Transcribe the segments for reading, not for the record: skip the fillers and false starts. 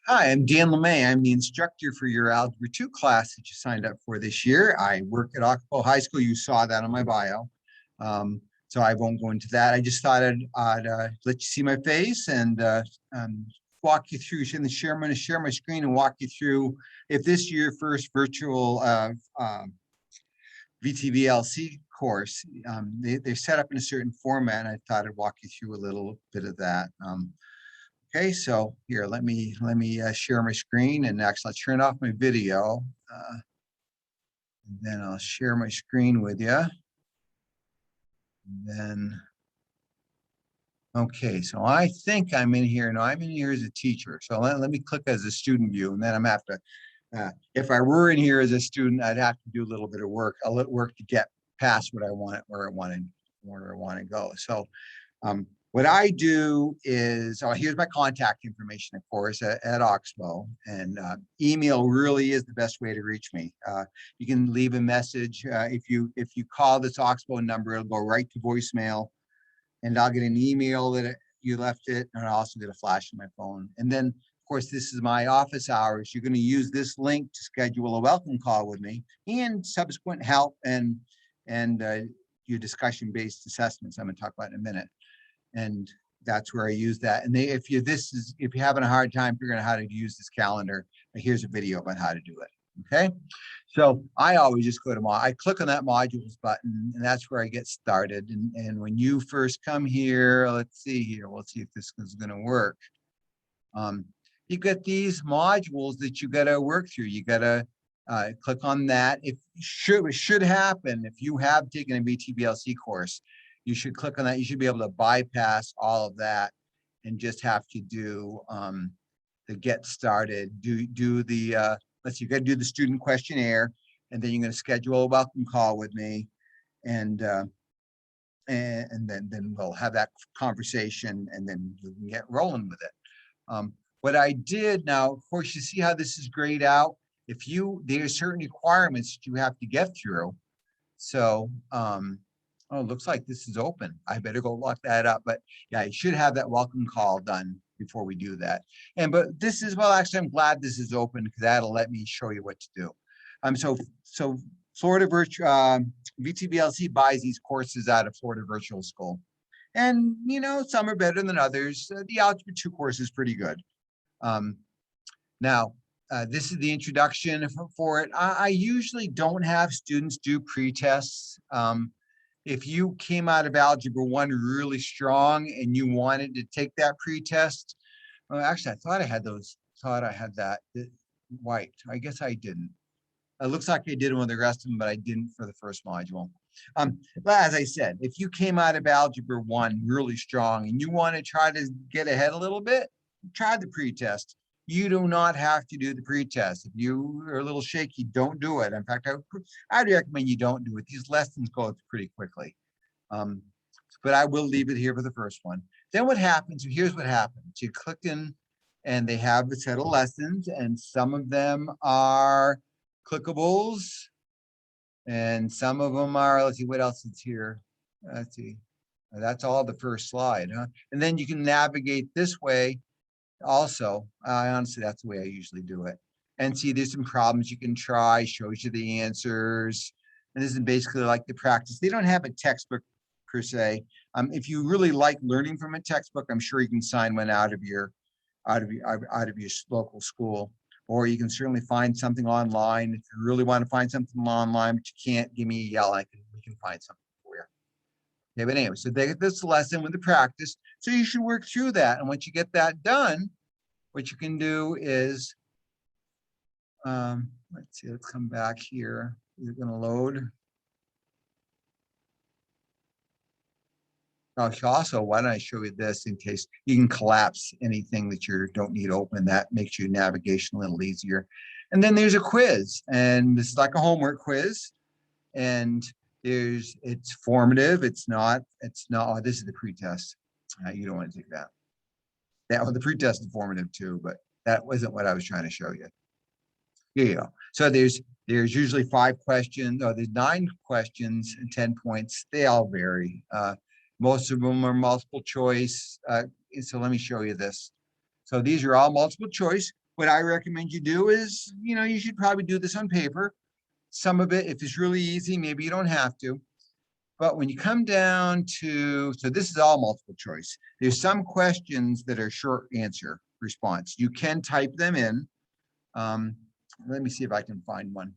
Hi, I'm Dan LeMay. I'm the instructor for your Algebra 2 class that you signed up for this year. I work at Acapulco High School. You saw that on my bio. So I won't go into that. I just thought I'd let you see my face and walk you through. I'm going to share my screen and walk you through if this is your first virtual VTVLC course. They're set up in a certain format, and I thought I'd walk you through a little bit of that. Okay, so here, let me share my screen, and actually I'll turn off my video. And then I'll share my screen with you. And then, okay, so I think I'm in here. No, I'm in here as a teacher. So let me click as a student view, and then I'm gonna have to, if I were in here as a student, I'd have to do a little bit of work. I'll let work to get past what I want, where I want to go. So what I do is, here's my contact information, of course, at Oxbow, and email really is the best way to reach me. You can leave a message. If you call this Oxbow number, it'll go right to voicemail, and I'll get an email that you left it, and I'll also get a flash on my phone. And then, of course, this is my office hours. You're going to use this link to schedule a welcome call with me and subsequent help and your discussion-based assessments I'm going to talk about in a minute. And that's where I use that. And if you're having a hard time figuring out how to use this calendar, here's a video about how to do it. Okay, so I always just go to I click on that modules button, and that's where I get started. And when you first come here, let's see here, we'll see if this is going to work. You get these modules that you got to work through. You got to click on that. It should happen if you have taken a VTBLC course. You should click on that. You should be able to bypass all of that and just have to do the get started. Do the let's see, you got to do the student questionnaire, and then you're going to schedule a welcome call with me, and then we'll have that conversation, and then we can get rolling with it. What I did now, of course, you see how this is grayed out. There's certain requirements that you have to get through. So oh, it looks like this is open. I better go lock that up. But yeah, you should have that welcome call done before we do that. But this is, well, actually, I'm glad this is open because that'll let me show you what to do. So Florida VTBLC buys these courses out of Florida Virtual School. And, some are better than others. The Algebra 2 course is pretty good. Now, this is the introduction for it. I usually don't have students do pretests. If you came out of Algebra 1 really strong and you wanted to take that pretest, well, actually, I thought I had that white. I guess I didn't. It looks like I did one with the rest of them, but I didn't for the first module. But as I said, if you came out of Algebra 1 really strong and you want to try to get ahead a little bit, try the pretest. You do not have to do the pretest. If you are a little shaky, don't do it. In fact, I'd recommend you don't do it. These lessons go pretty quickly. But I will leave it here for the first one. Then what happens, here's what happens. You click in and they have a set of lessons, and some of them are clickables and some of them are, let's see, what else is here? Let's see. That's all the first slide, huh? And then you can navigate this way. Also, honestly, that's the way I usually do it. And see, there's some problems you can try, shows you the answers. And this is basically like the practice. They don't have a textbook per se. If you really like learning from a textbook, I'm sure you can sign one out of your local school, or you can certainly find something online. If you really want to find something online, but you can't, give me a yell. We can find something for you. Okay, but anyway, so they get this lesson with the practice. So you should work through that. And once you get that done, what you can do is, let's see, let's come back here. Is it going to load? Also, why don't I show you this in case you can collapse anything that you don't need open. That makes your navigation a little easier. And then there's a quiz, and this is like a homework quiz. And it's formative. It's not, oh, this is the pretest. You don't want to take that. The pretest is formative too, but that wasn't what I was trying to show you. Here you go. So there's usually 5 questions, or there's 9 questions and 10 points. They all vary. Most of them are multiple choice. So let me show you this. So these are all multiple choice. what I recommend you do is, you should probably do this on paper. Some of it, if it's really easy, maybe you don't have to. But when you come down to, so this is all multiple choice. There's some questions that are short answer response. You can type them in. Let me see if I can find one.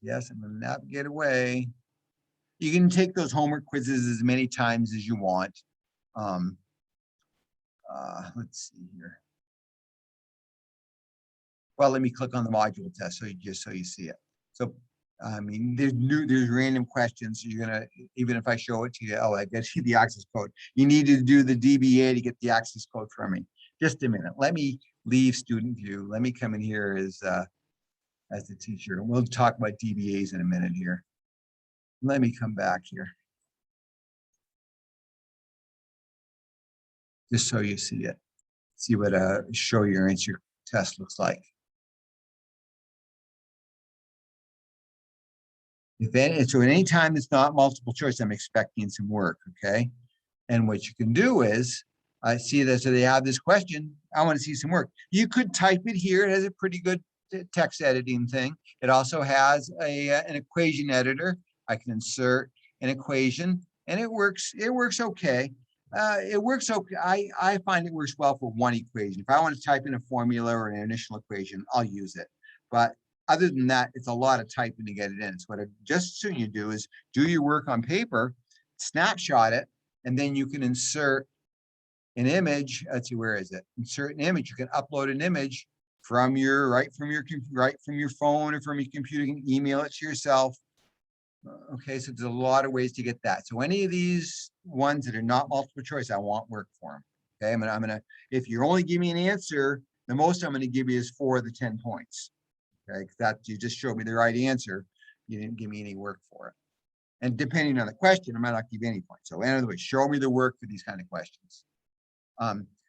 Yes, I'm going to navigate away. You can take those homework quizzes as many times as you want. Let's see here. Well, let me click on the module test so you see it. So, I mean, there's random questions. So you're gonna, even if I show it to you, oh, I get you the access code. You need to do the DBA to get the access code from me. Just a minute. Let me leave student view. Let me come in here as the teacher, and we'll talk about DBAs in a minute here. Let me come back here, just so you see it. See what show your answer test looks like. So at any time it's not multiple choice, I'm expecting some work, okay? And what you can do is, I see that, so they have this question, I want to see some work. You could type it here, it has a pretty good text editing thing. It also has an equation editor. I can insert an equation and it works okay. It works okay. I find it works well for one equation. If I want to type in a formula or an initial equation, I'll use it. But other than that, it's a lot of typing to get it in. So what I just soon you do is do your work on paper, snapshot it, and then you can insert an image. Let's see, where is it? Insert an image. You can upload an image from your right from your phone or from your computer. You can email it to yourself. Okay, so there's a lot of ways to get that. So any of these ones that are not multiple choice, I want work for them. Okay, I'm gonna if you only give me an answer, the most I'm gonna give you is 4 of the 10 points. Okay, that you just showed me the right answer. You didn't give me any work for it. And depending on the question, I might not give you any points. So in other words, show me the work for these kind of questions.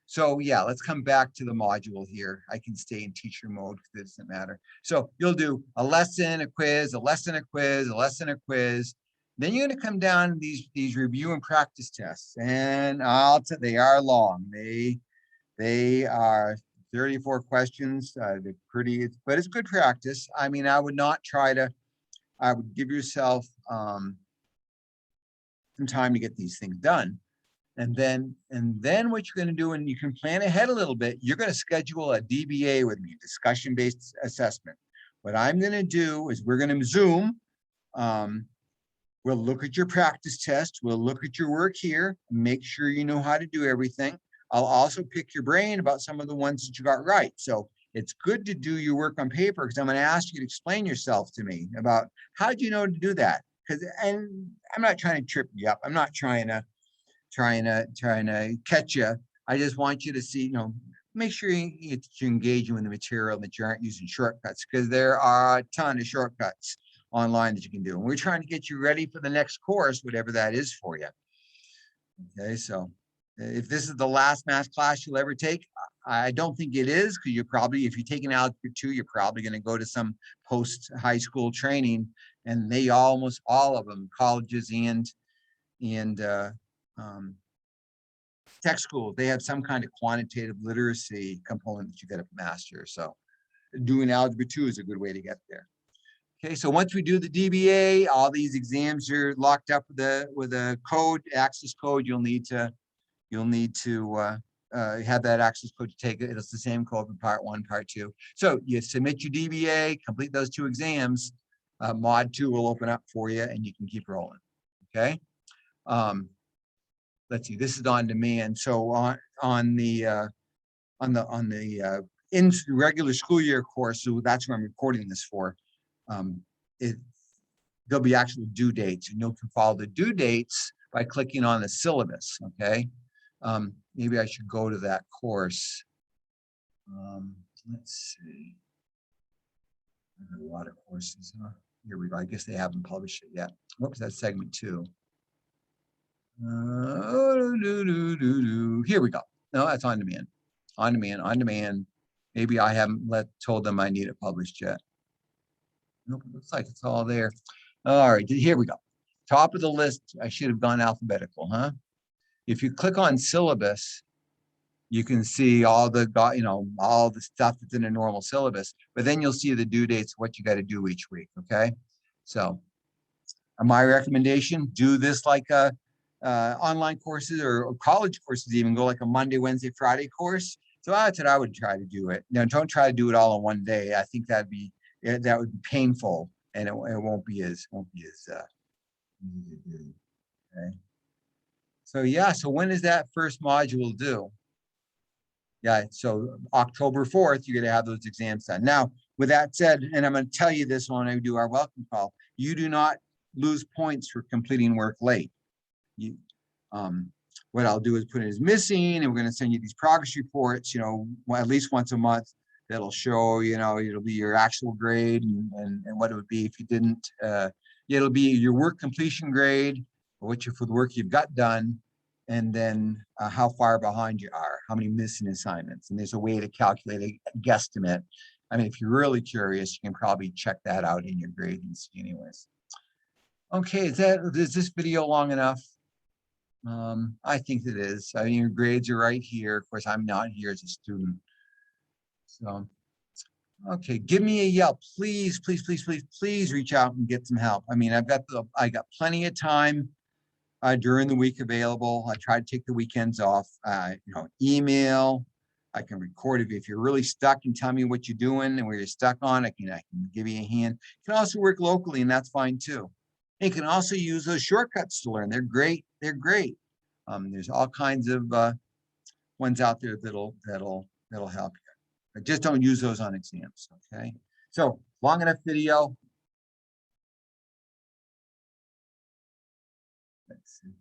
So yeah, let's come back to the module here. I can stay in teacher mode because it doesn't matter. So you'll do a lesson, a quiz, a lesson, a quiz, a lesson, a quiz. Then you're going to come down to these review and practice tests, and they are long. They are 34 questions. They're pretty, but it's good practice. I mean, I would not try to. I would give yourself some time to get these things done. And then what you're going to do, and you can plan ahead a little bit, you're going to schedule a DBA with me, discussion-based assessment. What I'm going to do is we're going to Zoom. We'll look at your practice test. We'll look at your work here, make sure you know how to do everything. I'll also pick your brain about some of the ones that you got right. So it's good to do your work on paper because I'm going to ask you to explain yourself to me about how do you know to do that? And I'm not trying to trip you up. I'm not trying to catch you. I just want you to see, make sure you're engaging with the material, that you aren't using shortcuts, because there are a ton of shortcuts online that you can do. And we're trying to get you ready for the next course, whatever that is for you. Okay, so if this is the last math class you'll ever take, I don't think it is, because you're probably, if you're taking Algebra 2, you're probably going to go to some post-high school training, and they almost all of them, colleges and tech schools, they have some kind of quantitative literacy component that you got to master. So doing Algebra 2 is a good way to get there. Okay, so once we do the DBA, all these exams are locked up with a code, access code. You'll need to have that access code to take it. It's the same code for part 1, part 2. So you submit your DBA, complete those 2 exams. Mod 2 will open up for you, and you can keep rolling. Okay. Let's see. This is on demand. So on the in regular school year course, so that's what I'm recording this for. There'll be actual due dates, and you can follow the due dates by clicking on the syllabus. Okay. Maybe I should go to that course. Let's see. There are a lot of courses. Huh? Here we go. I guess they haven't published it yet. Whoops, that's segment 2. Here we go. No, that's on demand. On demand. Maybe I haven't told them I need it published yet. Nope, it looks like it's all there. All right, here we go. Top of the list. I should have gone alphabetical, huh? If you click on syllabus, you can see all the, all the stuff that's in a normal syllabus, but then you'll see the due dates, what you got to do each week. Okay. So my recommendation, do this like a online courses or college courses, even go like a Monday, Wednesday, Friday course. So that's what I would try to do it. Now, don't try to do it all in one day. I think that would be painful, and it won't be as easy to do. Okay. So yeah, so when is that first module due? Yeah, so October 4th, you're going to have those exams done. Now, with that said, and I'm going to tell you this when I do our welcome call, you do not lose points for completing work late. You, what I'll do is put it as missing, and we're going to send you these progress reports, at least once a month. That'll show, it'll be your actual grade and what it would be if you didn't. It'll be your work completion grade, what you for the work you've got done, and then how far behind you are, how many missing assignments. And there's a way to calculate a guesstimate. I mean, if you're really curious, you can probably check that out in your grading anyways. Okay, is this video long enough? I think it is. I mean, your grades are right here. Of course, I'm not here as a student. So, okay, give me a yell. Please, please, please, please, please reach out and get some help. I mean, I got plenty of time during the week available. I try to take the weekends off. Email. I can record it if you're really stuck and tell me what you're doing and where you're stuck on. I can give you a hand. You can also work locally, and that's fine too. And you can also use those shortcuts to learn. They're great. They're great. There's all kinds of ones out there that'll help you. But just don't use those on exams. Okay. So long enough video. Let's see.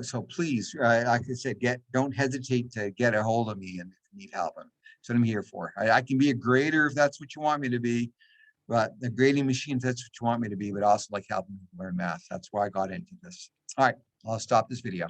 So please, like I said, don't hesitate to get a hold of me and if you need help. That's what I'm here for. I can be a grader if that's what you want me to be, but the grading machine, if that's what you want me to be, but also like helping you learn math. That's why I got into this. All right, I'll stop this video.